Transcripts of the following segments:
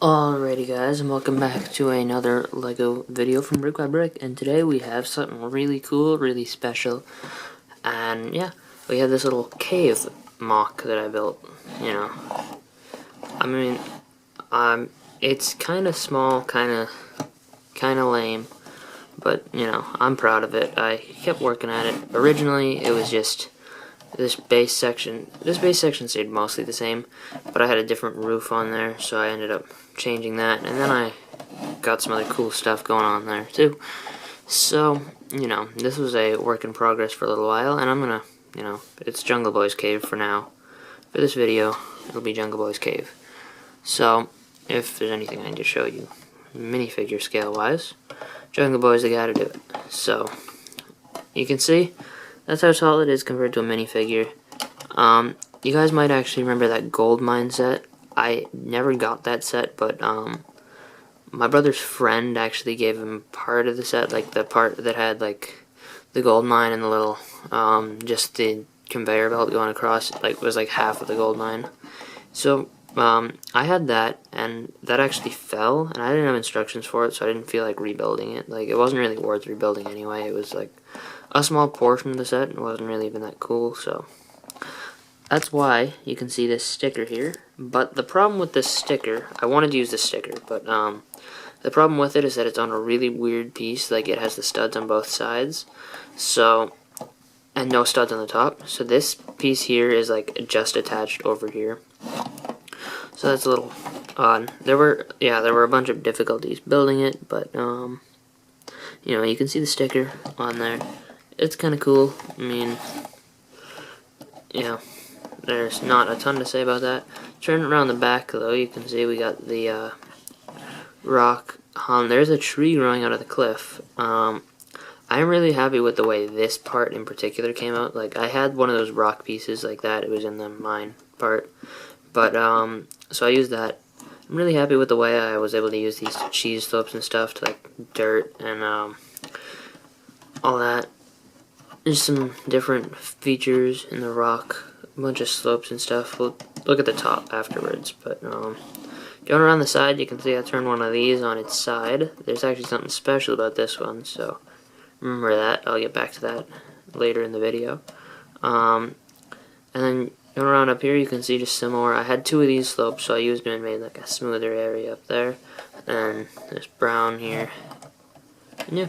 Alrighty guys, and welcome back to another LEGO video from Brick by Brick, and today we have something really cool, really special, and yeah, we have this little cave MOC that I built, you know. I mean, it's kind of small, kind of lame, but, you know, I'm proud of it. I kept working at it. Originally, it was just this base section. This base section stayed mostly the same, but I had a different roof on there, so I ended up changing that, and then I got some other cool stuff going on there too. So, you know, this was a work in progress for a little while, and I'm gonna, you know, it's Jungle Boy's cave for now. For this video, it'll be Jungle Boy's cave. So, if there's anything I need to show you, minifigure scale wise, Jungle Boy's the guy to do it. So, you can see, that's how tall it is compared to a minifigure. You guys might actually remember that gold mine set. I never got that set, but my brother's friend actually gave him part of the set, like the part that had like the gold mine and the little, just the conveyor belt going across, like was like half of the gold mine. So I had that, and that actually fell, and I didn't have instructions for it, so I didn't feel like rebuilding it. Like, it wasn't really worth rebuilding anyway. It was like a small portion of the set, and it wasn't really even that cool, so that's why you can see this sticker here. But the problem with this sticker, I wanted to use this sticker, but the problem with it is that it's on a really weird piece. Like, it has the studs on both sides, so, and no studs on the top. So this piece here is like just attached over here. So that's a little odd. There were a bunch of difficulties building it, but you know, you can see the sticker on there. It's kind of cool. I mean, yeah, there's not a ton to say about that. Turn around the back though, you can see we got the rock. There's a tree growing out of the cliff. I'm really happy with the way this part in particular came out. Like, I had one of those rock pieces like that. It was in the mine part. But, so I used that. I'm really happy with the way I was able to use these cheese slopes and stuff to, like, dirt and, all that. There's some different features in the rock. A bunch of slopes and stuff. We'll look at the top afterwards. But, going around the side, you can see I turned one of these on its side. There's actually something special about this one, so remember that. I'll get back to that later in the video. And then going around up here, you can see just similar. I had two of these slopes, so I used them and made like a smoother area up there. And this brown here. And yeah.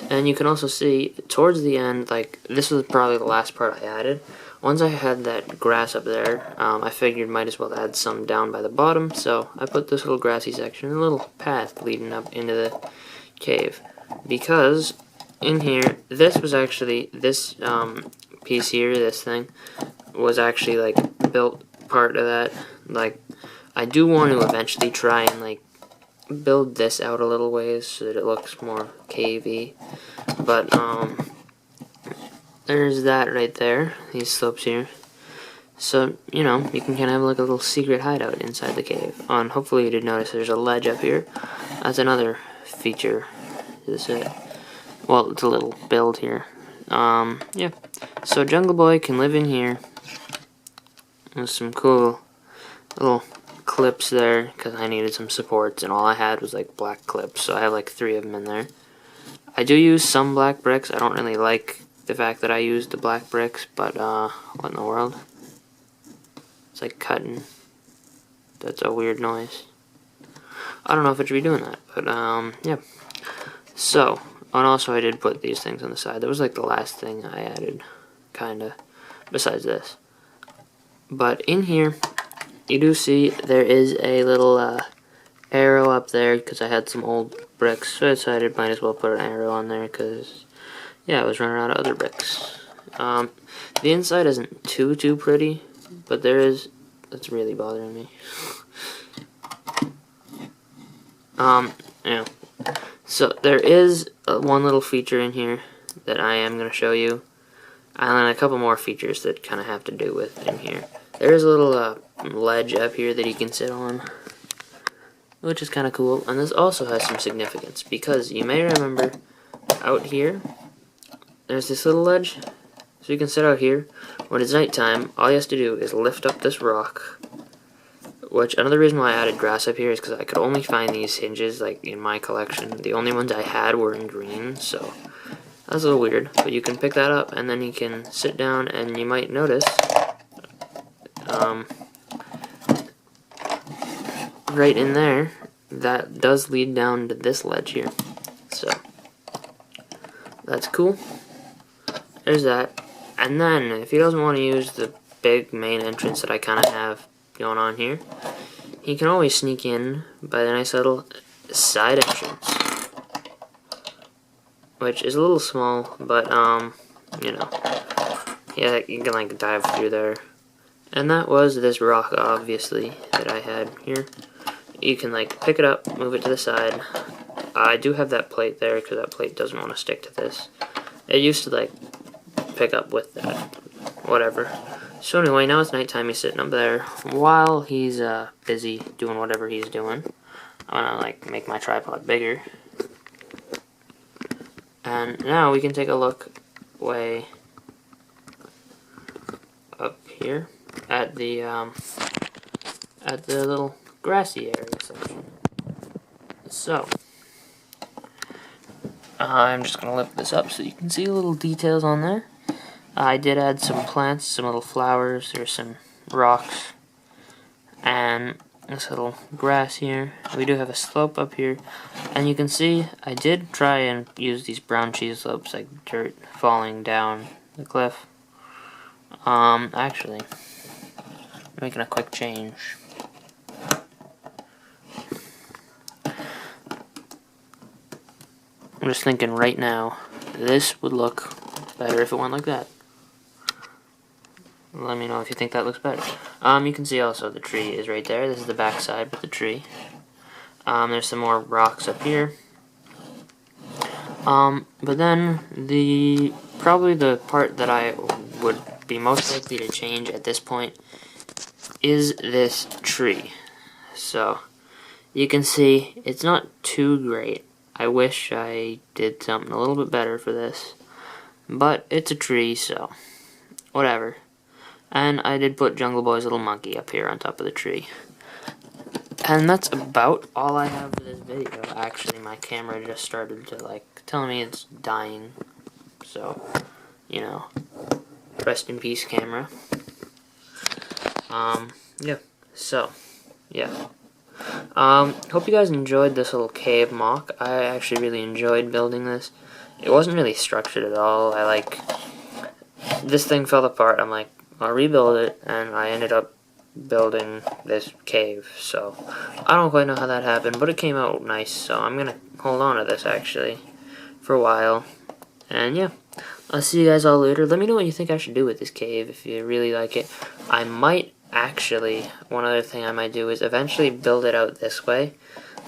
And you can also see towards the end, like, this was probably the last part I added. Once I had that grass up there, I figured might as well add some down by the bottom, so I put this little grassy section, a little path leading up into the cave. Because in here, this was actually, this piece here, this thing, was actually like built part of that. Like, I do want to eventually try and like build this out a little ways so that it looks more cavey, but there's that right there, these slopes here. So, you know, you can kind of have like a little secret hideout inside the cave. Hopefully you did notice there's a ledge up here. That's another feature to the set. Well, it's a little build here. Yeah. So Jungle Boy can live in here. There's some cool little clips there because I needed some supports, and all I had was like black clips, so I have like 3 of them in there. I do use some black bricks. I don't really like the fact that I used the black bricks, but what in the world? It's like cutting. That's a weird noise. I don't know if it should be doing that, but yeah. So, and also I did put these things on the side. That was like the last thing I added, kinda, besides this. But in here, you do see there is a little arrow up there because I had some old bricks, so I decided might as well put an arrow on there because, yeah, I was running out of other bricks. The inside isn't too pretty, but there is, that's really bothering me. Yeah. So there is one little feature in here that I am going to show you, and then a couple more features that kind of have to do with in here. There's a little ledge up here that you can sit on, which is kind of cool, and this also has some significance, because you may remember out here, there's this little ledge, so you can sit out here. When it's nighttime, all you have to do is lift up this rock, which another reason why I added grass up here is because I could only find these hinges like in my collection. The only ones I had were in green, so that's a little weird. But you can pick that up and then you can sit down, and you might notice right in there that does lead down to this ledge here. So that's cool. There's that. And then if he doesn't want to use the big main entrance that I kind of have going on here, he can always sneak in by the nice little side entrance, which is a little small, but you know, yeah, you can like dive through there. And that was this rock, obviously, that I had here. You can like pick it up, move it to the side. I do have that plate there because that plate doesn't want to stick to this. It used to like pick up with that, whatever. So anyway, now it's nighttime. He's sitting up there while he's busy doing whatever he's doing. I'm gonna like make my tripod bigger. And now we can take a look way up here at the little grassy area section. So I'm just gonna lift this up so you can see little details on there. I did add some plants, some little flowers, there's some rocks, and this little grass here. We do have a slope up here, and you can see I did try and use these brown cheese slopes, like dirt falling down the cliff. Actually, making a quick change. I'm just thinking right now, this would look better if it went like that. Let me know if you think that looks better. You can see also the tree is right there. This is the back side with the tree. There's some more rocks up here. But then probably the part that I would be most likely to change at this point is this tree. So you can see it's not too great. I wish I did something a little bit better for this, but it's a tree, so whatever. And I did put Jungle Boy's little monkey up here on top of the tree. And that's about all I have for this video. Actually, my camera just started to like telling me it's dying. So, you know, rest in peace, camera. Yeah. So, yeah. Hope you guys enjoyed this little cave MOC. I actually really enjoyed building this. It wasn't really structured at all. This thing fell apart. I'm like, I'll rebuild it, and I ended up building this cave. So I don't quite know how that happened, but it came out nice. So I'm gonna hold on to this actually for a while. And yeah, I'll see you guys all later. Let me know what you think I should do with this cave if you really like it. I might actually, one other thing I might do is eventually build it out this way.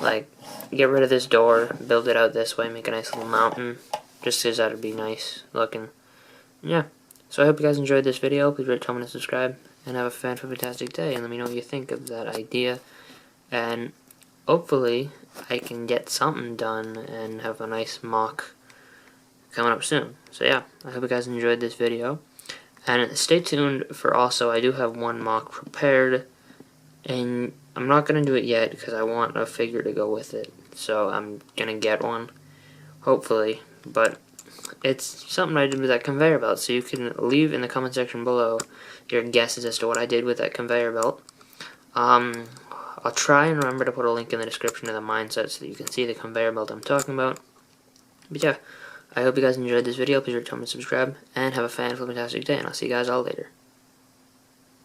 Like, get rid of this door, build it out this way, make a nice little mountain, just because that would be nice looking. Yeah, so I hope you guys enjoyed this video. Please rate, comment, and subscribe, and have a fantastic day, and let me know what you think of that idea. And hopefully I can get something done and have a nice MOC coming up soon. So yeah, I hope you guys enjoyed this video. And stay tuned for also, I do have one MOC prepared, and I'm not going to do it yet because I want a figure to go with it. So I'm going to get one, hopefully, but it's something I did with that conveyor belt, so you can leave in the comment section below your guesses as to what I did with that conveyor belt. I'll try and remember to put a link in the description of the mindset so that you can see the conveyor belt I'm talking about. But yeah, I hope you guys enjoyed this video. Please rate, comment, subscribe, and have a fantastic day, and I'll see you guys all later.